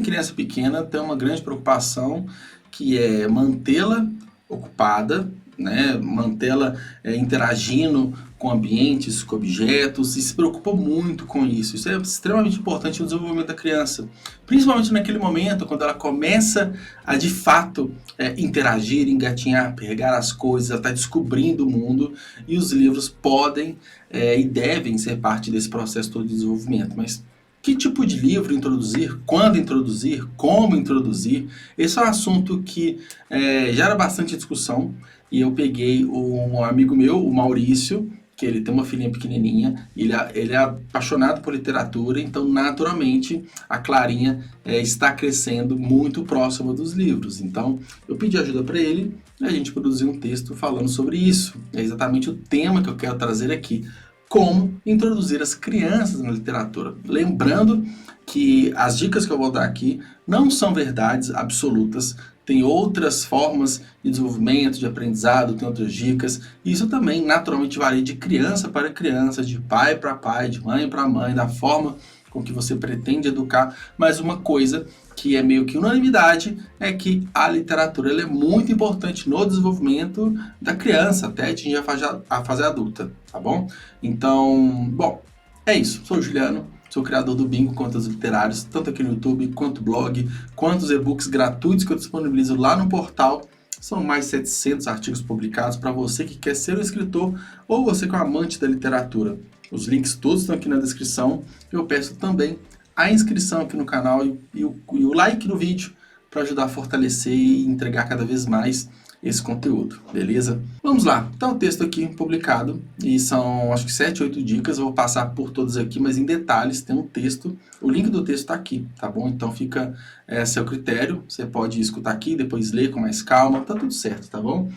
tem criança pequena, tem uma grande preocupação que é mantê-la ocupada, né? Mantê-la interagindo com ambientes, com objetos, e se preocupa muito com isso. Isso é extremamente importante no desenvolvimento da criança, principalmente naquele momento quando ela começa a de fato interagir, engatinhar, pegar as coisas, ela está descobrindo o mundo, e os livros podem e devem ser parte desse processo todo de desenvolvimento. Mas que tipo de livro introduzir, quando introduzir, como introduzir, esse é um assunto que gera bastante discussão, e eu peguei um amigo meu, o Maurício, que ele tem uma filhinha pequenininha, ele é apaixonado por literatura, então naturalmente a Clarinha está crescendo muito próxima dos livros. Então eu pedi ajuda para ele, e a gente produziu um texto falando sobre isso. É exatamente o tema que eu quero trazer aqui: como introduzir as crianças na literatura. Lembrando que as dicas que eu vou dar aqui não são verdades absolutas, tem outras formas de desenvolvimento, de aprendizado, tem outras dicas. Isso também naturalmente varia de criança para criança, de pai para pai, de mãe para mãe, da forma com que você pretende educar. Mas uma coisa que é meio que unanimidade é que a literatura ela é muito importante no desenvolvimento da criança, até atingir a fase adulta, tá bom? Então, bom, é isso. Sou o Juliano, sou criador do Bingo Contos Literários, tanto aqui no YouTube, quanto blog, quanto os e-books gratuitos que eu disponibilizo lá no portal. São mais de 700 artigos publicados para você que quer ser um escritor ou você que é um amante da literatura. Os links todos estão aqui na descrição. Eu peço também a inscrição aqui no canal e o like no vídeo para ajudar a fortalecer e entregar cada vez mais esse conteúdo, beleza? Vamos lá, tá o texto aqui publicado e são acho que 7, 8 dicas, eu vou passar por todos aqui, mas em detalhes tem um texto, o link do texto tá aqui, tá bom? Então fica a seu critério, você pode escutar aqui, depois ler com mais calma, tá tudo certo, tá bom?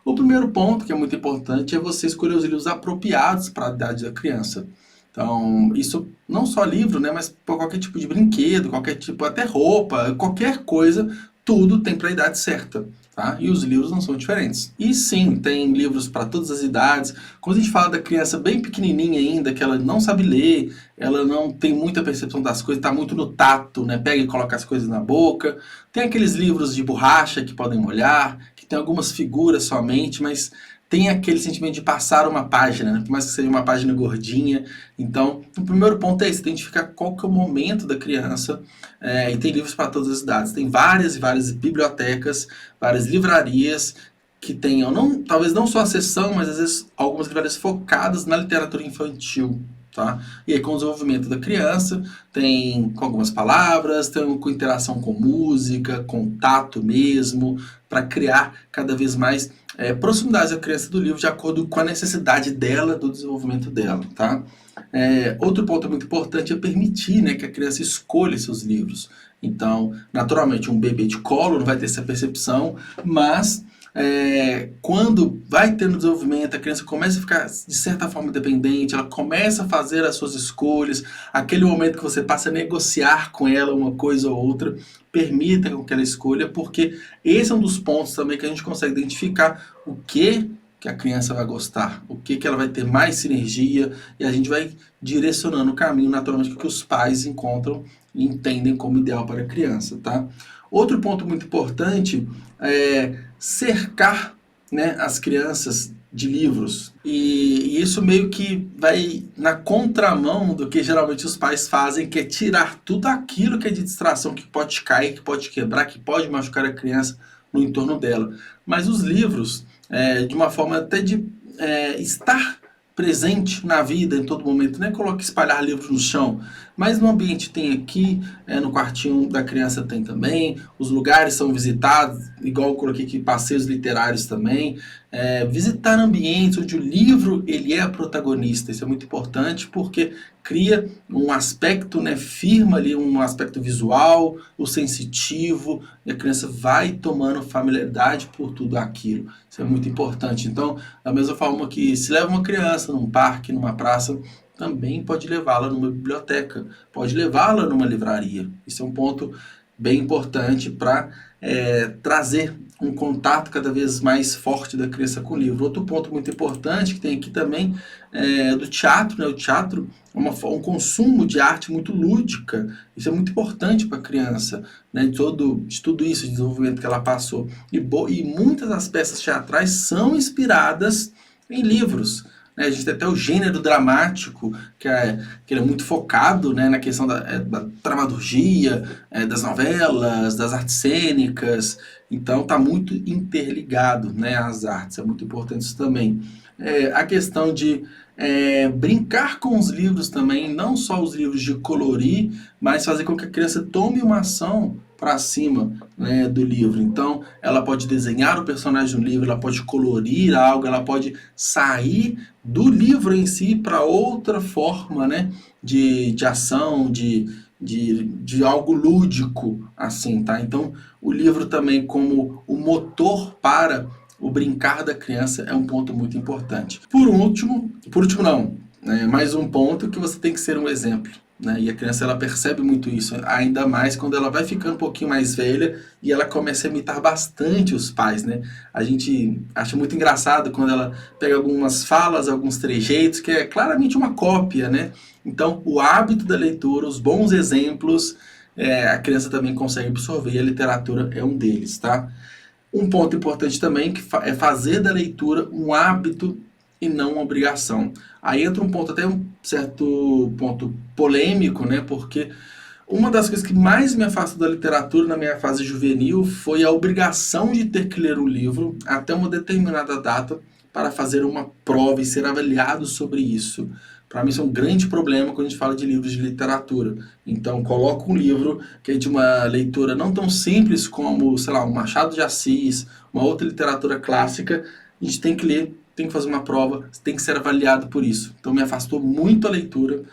O primeiro ponto, que é muito importante, é você escolher os livros apropriados para a idade da criança. Então, isso não só livro, né, mas por qualquer tipo de brinquedo, qualquer tipo, até roupa, qualquer coisa, tudo tem para a idade certa, tá? E os livros não são diferentes. E sim, tem livros para todas as idades. Quando a gente fala da criança bem pequenininha ainda, que ela não sabe ler, ela não tem muita percepção das coisas, está muito no tato, né? Pega e coloca as coisas na boca. Tem aqueles livros de borracha que podem molhar, que tem algumas figuras somente, mas tem aquele sentimento de passar uma página, né? Por mais que seja uma página gordinha. Então, o primeiro ponto é esse, identificar qual que é o momento da criança, e tem livros para todas as idades. Tem várias e várias bibliotecas, várias livrarias que tenham, não, talvez não só a seção, mas às vezes algumas livrarias focadas na literatura infantil. Tá? E aí com o desenvolvimento da criança, tem com algumas palavras, tem com interação com música, contato mesmo, para criar cada vez mais proximidade da criança do livro de acordo com a necessidade dela, do desenvolvimento dela. Tá? Outro ponto muito importante é permitir, né, que a criança escolha seus livros. Então, naturalmente, um bebê de colo não vai ter essa percepção, mas quando vai tendo desenvolvimento, a criança começa a ficar de certa forma dependente, ela começa a fazer as suas escolhas, aquele momento que você passa a negociar com ela uma coisa ou outra, permita que ela escolha, porque esse é um dos pontos também que a gente consegue identificar o que a criança vai gostar, o que ela vai ter mais sinergia, e a gente vai direcionando o caminho naturalmente que os pais encontram e entendem como ideal para a criança, tá? Outro ponto muito importante é cercar, né, as crianças de livros. E isso meio que vai na contramão do que geralmente os pais fazem, que é tirar tudo aquilo que é de distração, que pode cair, que pode quebrar, que pode machucar a criança no entorno dela. Mas os livros, de uma forma até de estar presente na vida em todo momento, não é coloque espalhar livros no chão, mas no ambiente tem aqui, no quartinho da criança tem também, os lugares são visitados, igual eu coloquei aqui, passeios literários também, visitar ambientes onde o livro ele é a protagonista, isso é muito importante porque cria um aspecto, né, firma ali, um aspecto visual, o sensitivo, e a criança vai tomando familiaridade por tudo aquilo, isso é muito importante. Então, da mesma forma que se leva uma criança num parque, numa praça, também pode levá-la numa biblioteca, pode levá-la numa livraria. Isso é um ponto bem importante para trazer um contato cada vez mais forte da criança com o livro. Outro ponto muito importante que tem aqui também é do teatro, né? O teatro é um consumo de arte muito lúdica. Isso é muito importante para a criança, né? De tudo isso, de desenvolvimento que ela passou. E muitas das peças teatrais são inspiradas em livros. A gente tem até o gênero dramático, que ele é muito focado, né, na questão da dramaturgia, das novelas, das artes cênicas. Então está muito interligado, né, às artes, é muito importante isso também. A questão de brincar com os livros também, não só os livros de colorir, mas fazer com que a criança tome uma ação para cima, né, do livro. Então, ela pode desenhar o personagem do livro, ela pode colorir algo, ela pode sair do livro em si para outra forma, né, de ação, de algo lúdico, assim, tá? Então, o livro também como o motor para o brincar da criança é um ponto muito importante. Por último não, né, mais um ponto que você tem que ser um exemplo. Né? E a criança ela percebe muito isso, ainda mais quando ela vai ficando um pouquinho mais velha e ela começa a imitar bastante os pais, né? A gente acha muito engraçado quando ela pega algumas falas, alguns trejeitos, que é claramente uma cópia, né? Então, o hábito da leitura, os bons exemplos, a criança também consegue absorver, e a literatura é um deles, tá? Um ponto importante também é fazer da leitura um hábito e não uma obrigação. Aí entra um ponto, até um certo ponto polêmico, né? Porque uma das coisas que mais me afastou da literatura na minha fase juvenil foi a obrigação de ter que ler um livro até uma determinada data para fazer uma prova e ser avaliado sobre isso. Para mim isso é um grande problema quando a gente fala de livros de literatura. Então, coloca um livro que é de uma leitura não tão simples como, sei lá, um Machado de Assis, uma outra literatura clássica, a gente tem que ler, tem que fazer uma prova, tem que ser avaliado por isso. Então, me afastou muito a leitura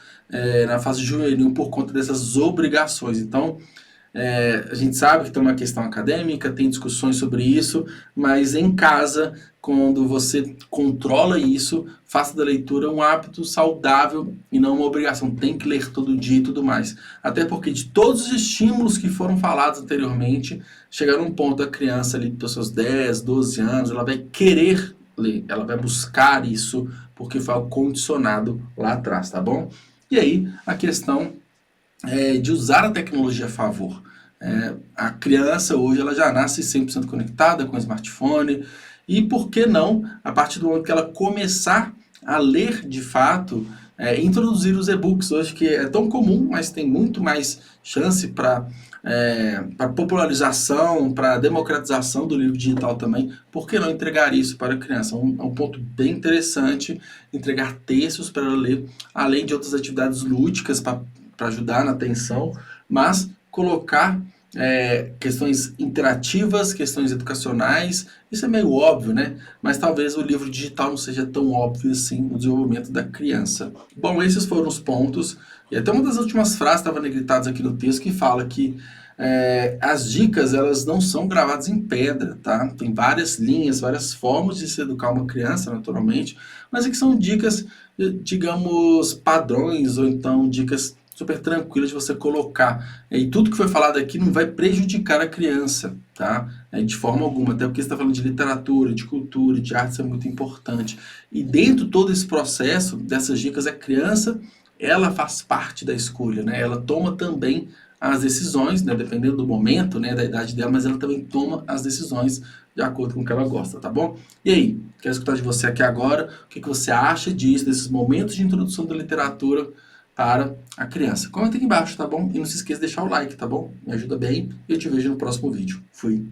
na fase juvenil por conta dessas obrigações. Então, a gente sabe que tem uma questão acadêmica, tem discussões sobre isso, mas em casa, quando você controla isso, faça da leitura um hábito saudável e não uma obrigação. Tem que ler todo dia e tudo mais. Até porque de todos os estímulos que foram falados anteriormente, chegar num ponto da criança ali dos seus 10, 12 anos, ela vai querer ler, ela vai buscar isso porque foi algo condicionado lá atrás, tá bom? E aí, a questão de usar a tecnologia a favor. A criança hoje ela já nasce 100% conectada com o smartphone e por que não, a partir do momento que ela começar a ler de fato, introduzir os e-books hoje que é tão comum, mas tem muito mais chance para popularização, para democratização do livro digital também. Por que não entregar isso para a criança? É um ponto bem interessante, entregar textos para ela ler, além de outras atividades lúdicas para ajudar na atenção, mas colocar questões interativas, questões educacionais, isso é meio óbvio, né? Mas talvez o livro digital não seja tão óbvio assim no desenvolvimento da criança. Bom, esses foram os pontos, e até uma das últimas frases estava negritadas aqui no texto que fala que as dicas elas não são gravadas em pedra, tá? Tem várias linhas, várias formas de se educar uma criança, naturalmente, mas aqui são dicas, digamos, padrões, ou então dicas super tranquila de você colocar. E tudo que foi falado aqui não vai prejudicar a criança, tá? De forma alguma, até porque você está falando de literatura, de cultura, de arte, isso é muito importante. E dentro de todo esse processo, dessas dicas, a criança, ela faz parte da escolha, né? Ela toma também as decisões, né? Dependendo do momento, né? Da idade dela, mas ela também toma as decisões de acordo com o que ela gosta, tá bom? E aí, quero escutar de você aqui agora, o que você acha disso, desses momentos de introdução da literatura para a criança. Comenta aqui embaixo, tá bom? E não se esqueça de deixar o like, tá bom? Me ajuda bem e eu te vejo no próximo vídeo. Fui!